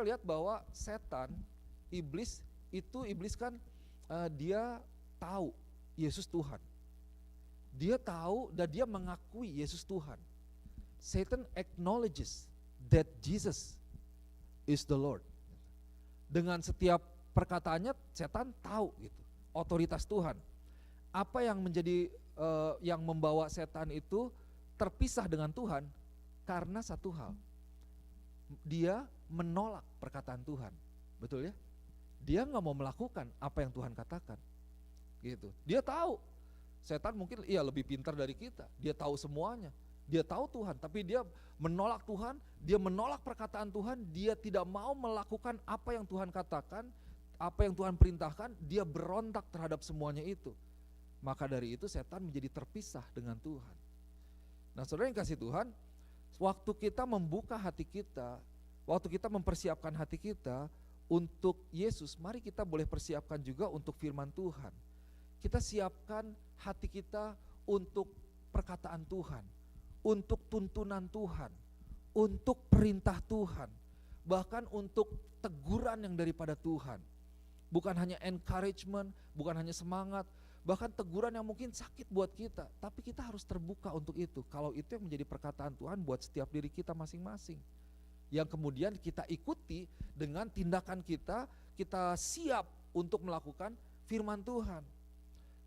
lihat bahwa setan, iblis kan dia tahu Yesus Tuhan. Dia tahu dan dia mengakui Yesus Tuhan. Satan acknowledges that Jesus is the Lord. Dengan setiap perkataannya setan tahu gitu, otoritas Tuhan. Apa yang menjadi yang membawa setan itu terpisah dengan Tuhan? Karena satu hal, dia menolak perkataan Tuhan, betul ya? Dia nggak mau melakukan apa yang Tuhan katakan, gitu. Dia tahu, setan mungkin lebih pintar dari kita, dia tahu semuanya, dia tahu Tuhan, tapi dia menolak Tuhan, dia menolak perkataan Tuhan, dia tidak mau melakukan apa yang Tuhan katakan, apa yang Tuhan perintahkan, dia berontak terhadap semuanya itu. Maka dari itu setan menjadi terpisah dengan Tuhan. Nah saudara yang kasih Tuhan, waktu kita membuka hati kita, waktu kita mempersiapkan hati kita untuk Yesus, mari kita boleh persiapkan juga untuk firman Tuhan. kita siapkan hati kita untuk perkataan Tuhan, untuk tuntunan Tuhan, untuk perintah Tuhan, bahkan untuk teguran yang daripada Tuhan. Bukan hanya encouragement, bukan hanya semangat, bahkan teguran yang mungkin sakit buat kita, tapi kita harus terbuka untuk itu. Kalau itu yang menjadi perkataan Tuhan buat setiap diri kita masing-masing, yang kemudian kita ikuti dengan tindakan kita siap untuk melakukan firman Tuhan.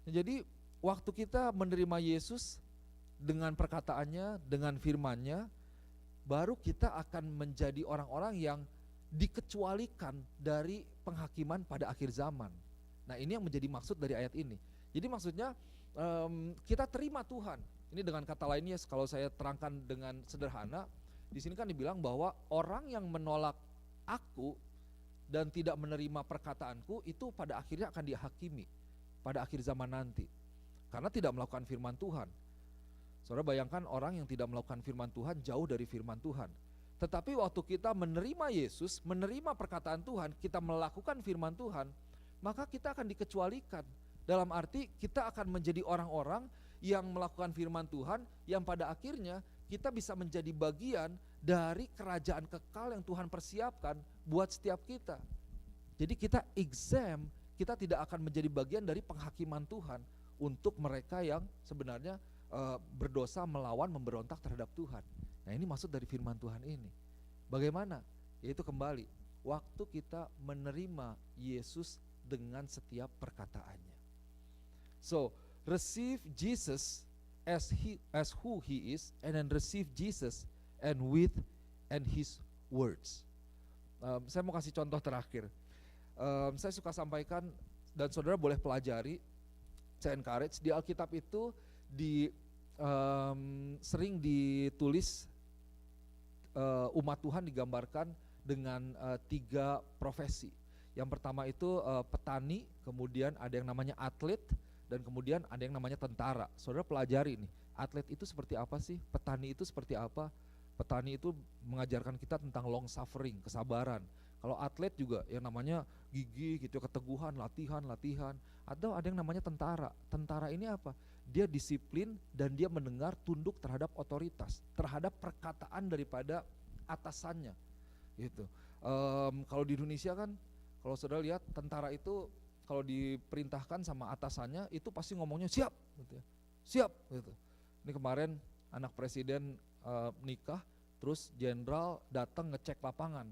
Jadi waktu kita menerima Yesus dengan perkataannya, dengan firman-Nya, baru kita akan menjadi orang-orang yang dikecualikan dari penghakiman pada akhir zaman. Nah, ini yang menjadi maksud dari ayat ini. Jadi maksudnya kita terima Tuhan. Ini dengan kata lainnya, kalau saya terangkan dengan sederhana, di sini kan dibilang bahwa orang yang menolak aku dan tidak menerima perkataanku itu pada akhirnya akan dihakimi pada akhir zaman nanti, karena tidak melakukan firman Tuhan. Saudara bayangkan orang yang tidak melakukan firman Tuhan jauh dari firman Tuhan. Tetapi waktu kita menerima Yesus, menerima perkataan Tuhan, kita melakukan firman Tuhan, maka kita akan dikecualikan. Dalam arti kita akan menjadi orang-orang yang melakukan firman Tuhan, yang pada akhirnya kita bisa menjadi bagian dari kerajaan kekal yang Tuhan persiapkan buat setiap kita. Jadi kita exempt, kita tidak akan menjadi bagian dari penghakiman Tuhan untuk mereka yang sebenarnya berdosa, melawan, memberontak terhadap Tuhan. Nah, ini maksud dari firman Tuhan ini. Bagaimana? Yaitu kembali, waktu kita menerima Yesus dengan setiap perkataannya. So, receive Jesus as who he is, and then receive Jesus and with and his words. Saya mau kasih contoh terakhir. Saya suka sampaikan dan saudara boleh pelajari. Saya encourage di Alkitab itu sering ditulis umat Tuhan digambarkan dengan 3 profesi. Yang pertama itu petani, kemudian ada yang namanya atlet, dan kemudian ada yang namanya tentara. Saudara pelajari nih, atlet itu seperti apa sih? Petani itu seperti apa? Petani itu mengajarkan kita tentang long suffering, kesabaran. Kalau atlet juga yang namanya gigih gitu, keteguhan, latihan. Atau ada yang namanya tentara. Tentara ini apa? Dia disiplin dan dia mendengar, tunduk terhadap otoritas, terhadap perkataan daripada atasannya gitu. Kalau di Indonesia kan, kalau saudara lihat tentara itu kalau diperintahkan sama atasannya itu pasti ngomongnya siap gitu ya. Siap gitu. Ini kemarin anak presiden nikah, terus jenderal datang ngecek lapangan.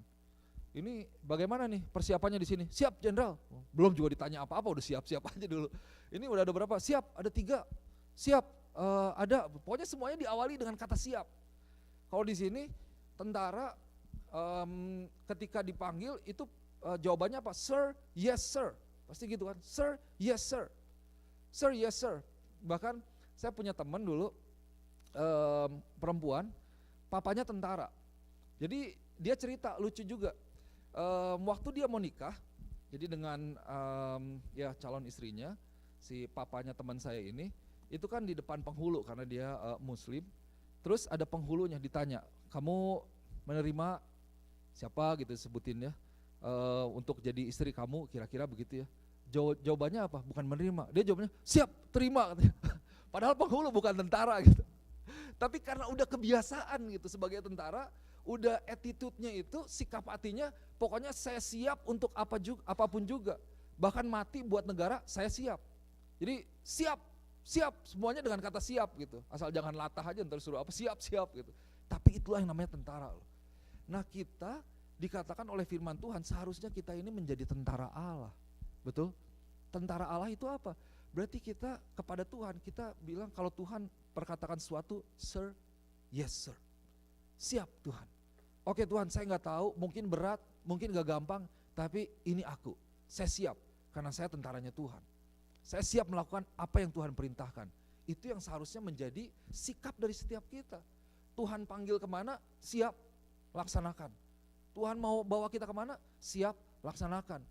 Ini bagaimana nih persiapannya di sini? Siap jenderal. Belum juga ditanya apa-apa, udah siap-siap aja dulu. Ini udah ada berapa? Siap, ada 3. Siap, ada. Pokoknya semuanya diawali dengan kata siap. Kalau di sini tentara ketika dipanggil itu jawabannya apa? Sir, yes sir. Pasti gitu kan? Sir, yes sir. Sir, yes sir. Bahkan saya punya teman dulu perempuan, papanya tentara. Jadi dia cerita lucu juga. Waktu dia mau nikah, jadi dengan ya calon istrinya, si papanya teman saya ini, itu kan di depan penghulu karena dia muslim. Terus ada penghulunya ditanya, kamu menerima siapa gitu sebutin ya, untuk jadi istri kamu, kira-kira begitu ya. Jawabannya apa? Bukan menerima, dia jawabnya siap, terima katanya. Padahal penghulu bukan tentara gitu. Tapi karena udah kebiasaan gitu sebagai tentara, udah attitude-nya itu, sikap hatinya, pokoknya saya siap untuk apapun juga. Bahkan mati buat negara, saya siap. Jadi siap semuanya dengan kata siap gitu. Asal jangan latah aja ntar suruh apa siap gitu. Tapi itulah yang namanya tentara loh. Nah, kita dikatakan oleh firman Tuhan seharusnya kita ini menjadi tentara Allah. Betul? Tentara Allah itu apa? Berarti kita kepada Tuhan, kita bilang kalau Tuhan perkatakan sesuatu, sir, yes sir. Siap Tuhan. Oke Tuhan, saya nggak tahu, mungkin berat, mungkin nggak gampang, tapi ini aku. Saya siap karena saya tentaranya Tuhan. Saya siap melakukan apa yang Tuhan perintahkan. Itu yang seharusnya menjadi sikap dari setiap kita. Tuhan panggil kemana, siap, laksanakan. Tuhan mau bawa kita kemana, siap, laksanakan.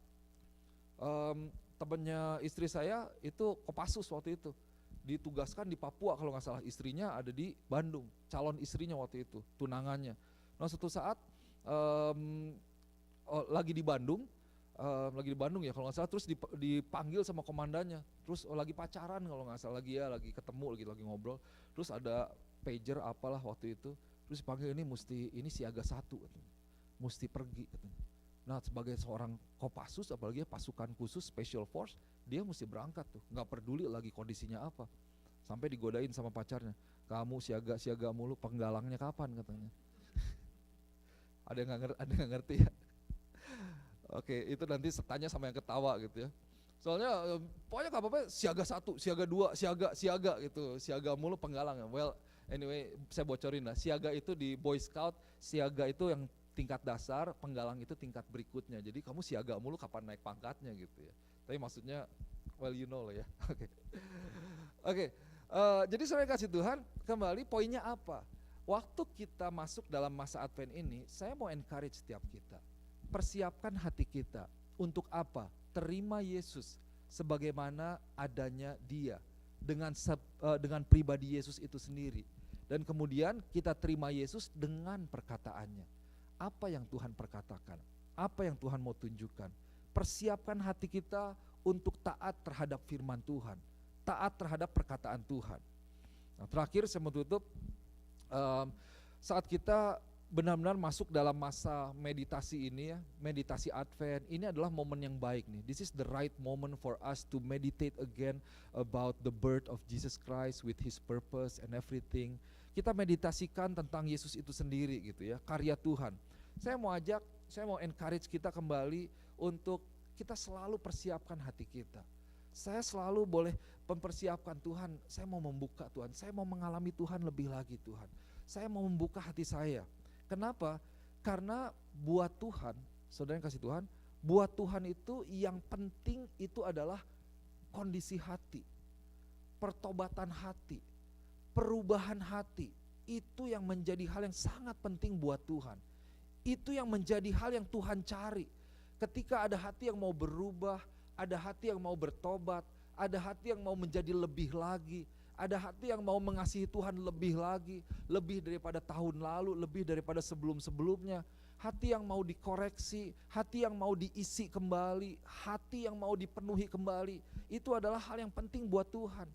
Temannya istri saya itu Kopassus waktu itu, ditugaskan di Papua kalau nggak salah, istrinya ada di Bandung, calon istrinya waktu itu, tunangannya. Nah suatu saat lagi di Bandung, lagi di Bandung ya kalau nggak salah, terus dipanggil sama komandannya, terus lagi pacaran kalau nggak salah, lagi ketemu lagi ngobrol, terus ada pager apalah waktu itu, terus dipanggil, ini siaga 1 katanya, mesti pergi katanya. Nah sebagai seorang Kopassus, apalagi pasukan khusus special force, dia mesti berangkat tuh, nggak peduli lagi kondisinya apa, sampai digodain sama pacarnya, kamu siaga mulu, penggalangnya kapan katanya. Ada yang nggak ngerti ya? Oke, itu nanti tanya sama yang ketawa gitu ya. Soalnya pokoknya gak apa-apa, siaga 1, siaga 2, siaga gitu, siaga mulu penggalang. Well, anyway, saya bocorin lah. Siaga itu di Boy Scout, siaga itu yang tingkat dasar, penggalang itu tingkat berikutnya. Jadi kamu siaga mulu kapan naik pangkatnya gitu ya. Tapi maksudnya, well you know lah ya. Oke. Jadi saya kasih Tuhan, kembali poinnya apa? Waktu kita masuk dalam masa Advent ini, saya mau encourage setiap kita. Persiapkan hati kita untuk apa? Terima Yesus sebagaimana adanya Dia, dengan pribadi Yesus itu sendiri. Dan kemudian kita terima Yesus dengan perkataannya. Apa yang Tuhan perkatakan? Apa yang Tuhan mau tunjukkan? Persiapkan hati kita untuk taat terhadap firman Tuhan, taat terhadap perkataan Tuhan. Nah, terakhir saya mau tutup, saat kita benar-benar masuk dalam masa meditasi ini ya, meditasi Advent, ini adalah momen yang baik nih. This is the right moment for us to meditate again about the birth of Jesus Christ with His purpose and everything. Kita meditasikan tentang Yesus itu sendiri gitu ya, karya Tuhan. Saya mau encourage kita kembali untuk kita selalu persiapkan hati kita. Saya selalu boleh mempersiapkan Tuhan, saya mau membuka Tuhan, saya mau mengalami Tuhan lebih lagi Tuhan. Saya mau membuka hati saya. Kenapa? Karena buat Tuhan, saudara yang kasih Tuhan, buat Tuhan itu yang penting itu adalah kondisi hati, pertobatan hati, perubahan hati. Itu yang menjadi hal yang sangat penting buat Tuhan. Itu yang menjadi hal yang Tuhan cari. Ketika ada hati yang mau berubah, ada hati yang mau bertobat, ada hati yang mau menjadi lebih lagi, ada hati yang mau mengasihi Tuhan lebih lagi, lebih daripada tahun lalu, lebih daripada sebelum-sebelumnya. Hati yang mau dikoreksi, hati yang mau diisi kembali, hati yang mau dipenuhi kembali. Itu adalah hal yang penting buat Tuhan.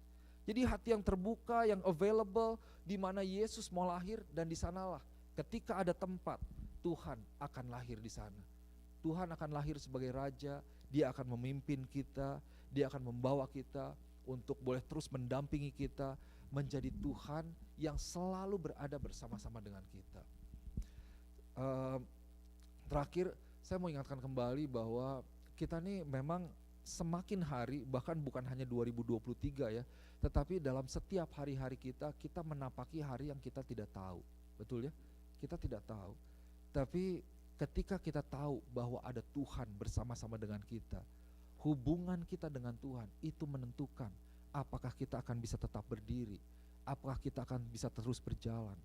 Jadi hati yang terbuka, yang available, di mana Yesus mau lahir, dan di sanalah ketika ada tempat, Tuhan akan lahir di sana. Tuhan akan lahir sebagai Raja, Dia akan memimpin kita, Dia akan membawa kita untuk boleh terus mendampingi kita menjadi Tuhan yang selalu berada bersama-sama dengan kita. Terakhir saya mau ingatkan kembali bahwa kita nih memang semakin hari, bahkan bukan hanya 2023 ya, tetapi dalam setiap hari-hari kita menapaki hari yang kita tidak tahu. Betul ya? Kita tidak tahu. Tapi ketika kita tahu bahwa ada Tuhan bersama-sama dengan kita, hubungan kita dengan Tuhan itu menentukan apakah kita akan bisa tetap berdiri, apakah kita akan bisa terus berjalan,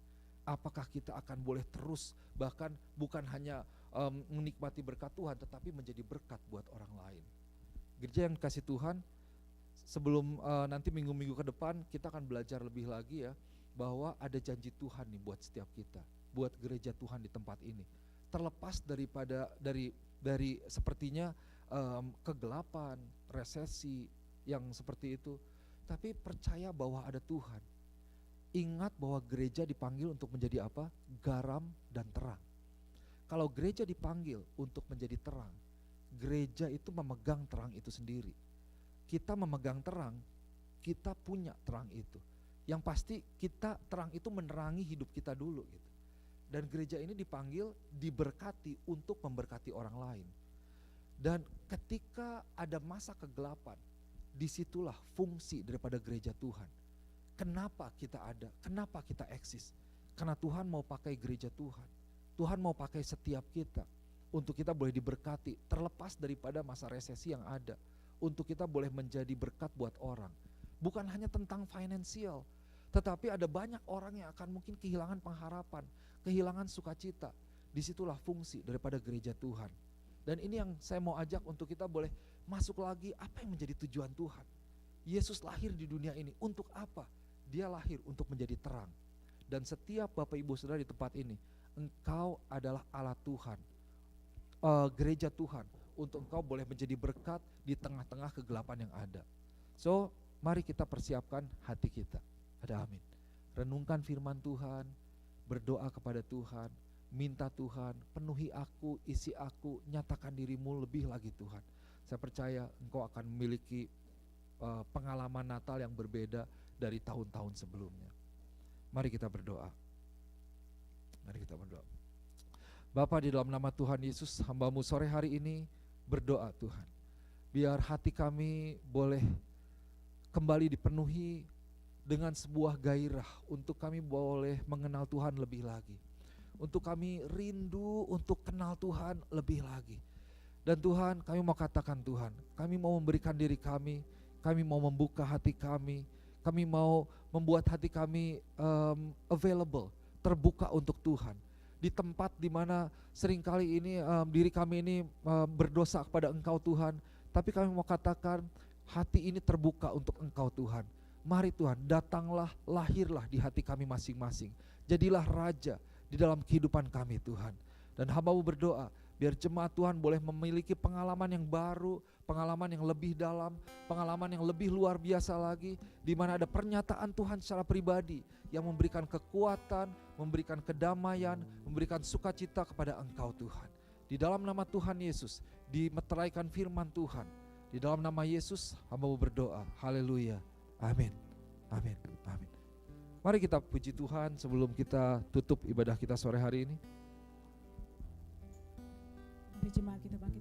apakah kita akan boleh terus bahkan bukan hanya menikmati berkat Tuhan tetapi menjadi berkat buat orang lain. Gereja yang kasih Tuhan, sebelum nanti minggu-minggu ke depan kita akan belajar lebih lagi ya, bahwa ada janji Tuhan nih buat setiap kita, buat gereja Tuhan di tempat ini. Terlepas dari sepertinya kegelapan, resesi yang seperti itu, tapi percaya bahwa ada Tuhan. Ingat bahwa gereja dipanggil untuk menjadi apa? Garam dan terang. Kalau gereja dipanggil untuk menjadi terang, gereja itu memegang terang itu sendiri. Kita memegang terang, kita punya terang itu. Yang pasti kita terang itu menerangi hidup kita dulu gitu. Dan gereja ini dipanggil, diberkati untuk memberkati orang lain. Dan ketika ada masa kegelapan, disitulah fungsi daripada gereja Tuhan. Kenapa kita ada? Kenapa kita eksis? Karena Tuhan mau pakai gereja Tuhan. Tuhan mau pakai setiap kita untuk kita boleh diberkati, terlepas daripada masa resesi yang ada, untuk kita boleh menjadi berkat buat orang. Bukan hanya tentang finansial, tetapi ada banyak orang yang akan mungkin kehilangan pengharapan, kehilangan sukacita. Disitulah fungsi daripada gereja Tuhan. Dan ini yang saya mau ajak untuk kita boleh masuk lagi, apa yang menjadi tujuan Tuhan. Yesus lahir di dunia ini untuk apa? Dia lahir untuk menjadi terang. Dan setiap Bapak Ibu Saudara di tempat ini, engkau adalah alat Tuhan, gereja Tuhan, untuk engkau boleh menjadi berkat di tengah-tengah kegelapan yang ada. So, mari kita persiapkan hati kita. Ada amin. Renungkan firman Tuhan, berdoa kepada Tuhan, minta Tuhan, penuhi aku, isi aku, nyatakan dirimu lebih lagi Tuhan. Saya percaya engkau akan memiliki pengalaman Natal yang berbeda dari tahun-tahun sebelumnya. Mari kita berdoa. Mari kita berdoa. Bapa, di dalam nama Tuhan Yesus, hamba-Mu sore hari ini berdoa Tuhan. Biar hati kami boleh kembali dipenuhi dengan sebuah gairah untuk kami boleh mengenal Tuhan lebih lagi. Untuk kami rindu untuk kenal Tuhan lebih lagi. Dan Tuhan, kami mau katakan Tuhan, kami mau memberikan diri kami mau membuka hati kami mau membuat hati kami available, terbuka untuk Tuhan. Di tempat dimana seringkali ini diri kami ini berdosa kepada Engkau Tuhan, tapi kami mau katakan hati ini terbuka untuk Engkau Tuhan. Mari Tuhan, datanglah, lahirlah di hati kami masing-masing. Jadilah Raja di dalam kehidupan kami Tuhan. Dan hamba-Mu berdoa, biar jemaat Tuhan boleh memiliki pengalaman yang baru, pengalaman yang lebih dalam, pengalaman yang lebih luar biasa lagi, di mana ada pernyataan Tuhan secara pribadi yang memberikan kekuatan, memberikan kedamaian, memberikan sukacita kepada Engkau Tuhan. Di dalam nama Tuhan Yesus, dimeteraikan firman Tuhan. Di dalam nama Yesus, hamba-Mu berdoa. Haleluya. Amin. Amin. Amin. Mari kita puji Tuhan sebelum kita tutup ibadah kita sore hari ini.
Mari jemaat kita bangkit